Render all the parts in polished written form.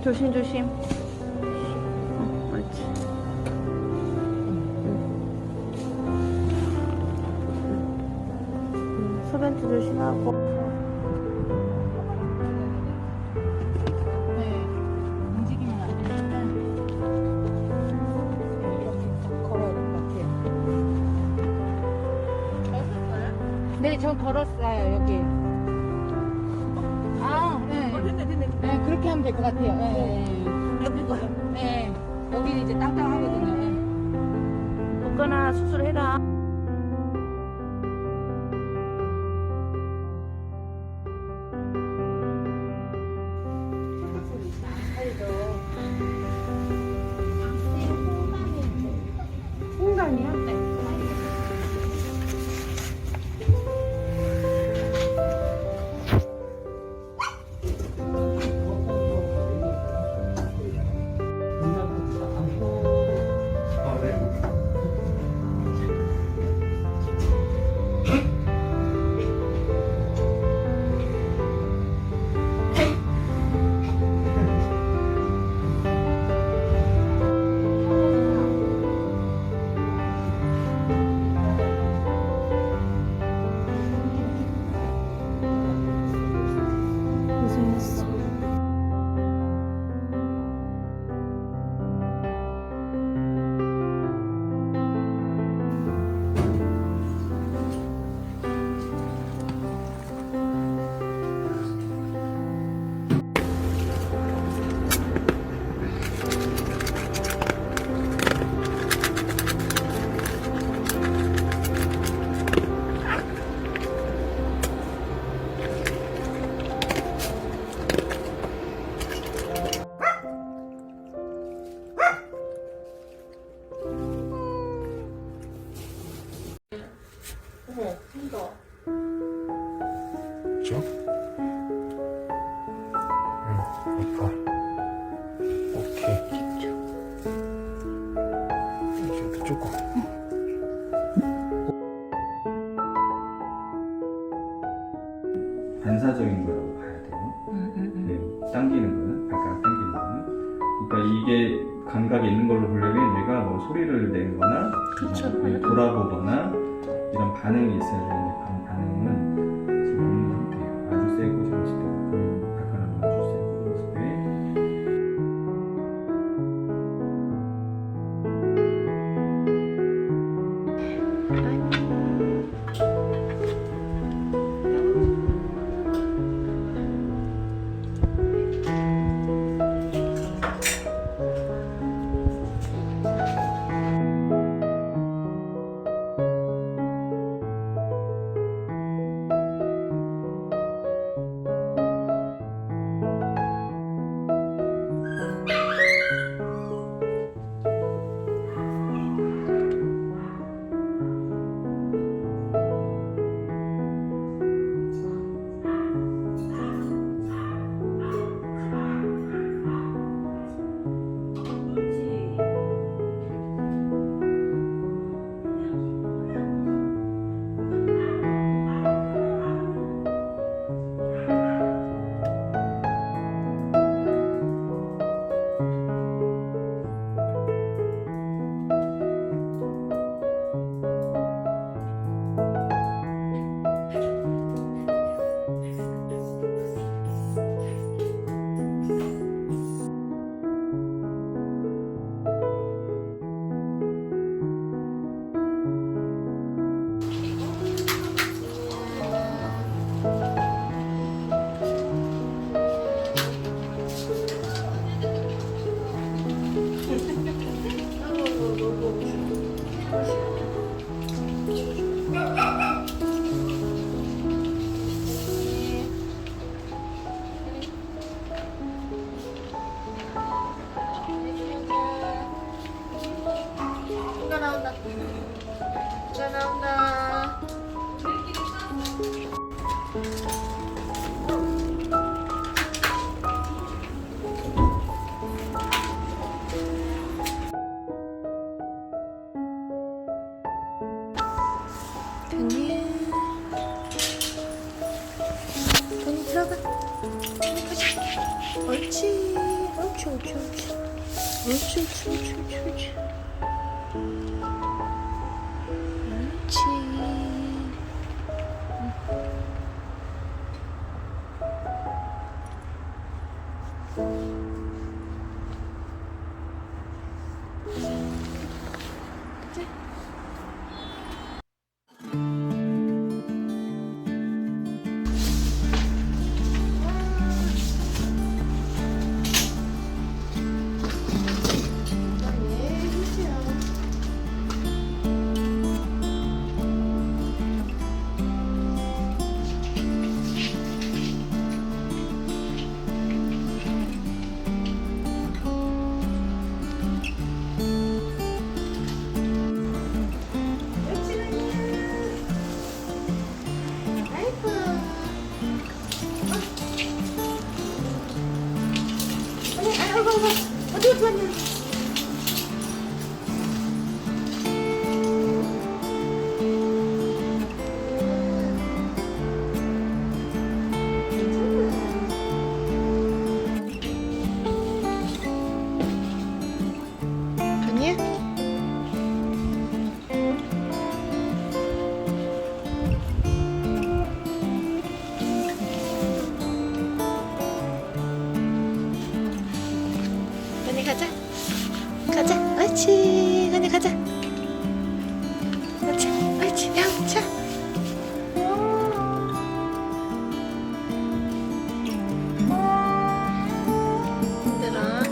조심 조심. 옳지. 소변도 조심하고. 네, 움직이면 안 되니까 이렇게 딱 걸어야 될 것 같아요. 네, 저 걸었어요 여기. 아, 네. 됐네. 네, 그렇게 하면 될 것 같아요. 네. 네, 여기 이제 땅땅하거든요. 네. 묶거나 수술해라. 홍단이야? 네. 고생했어. 어머, 큰다. 그죠? 예뻐. 오케이. 이렇게 조금. 반사적인 거라고 봐야 돼요. 네, 당기는 거는, 발가락 당기는 거는. 그러니까 이게 감각이 있는 걸로 보려면 내가 뭐 소리를 내거나, 뭐 돌아보거나, 이런 반응이 있어야 되는데, 그런 반응은 지금 없는 상태예요. 아주 세고 잠시 때고, 발가락은 아주 세고 있을 때. 나온다. 돈이 들어가. 옳지, 옳지. 옳지, 옳지. 옳지, 옳지, 옳지, 옳지, 옳지. 옳지. 아니야? 언니 가자. 가자. 옳지. 언니 가자. 옳지. 옳지. 양차. 힘들어.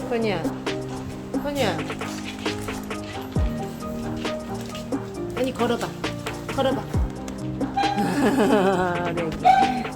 건이야, 건이야. 아니 걸어봐, 걸어봐. 네.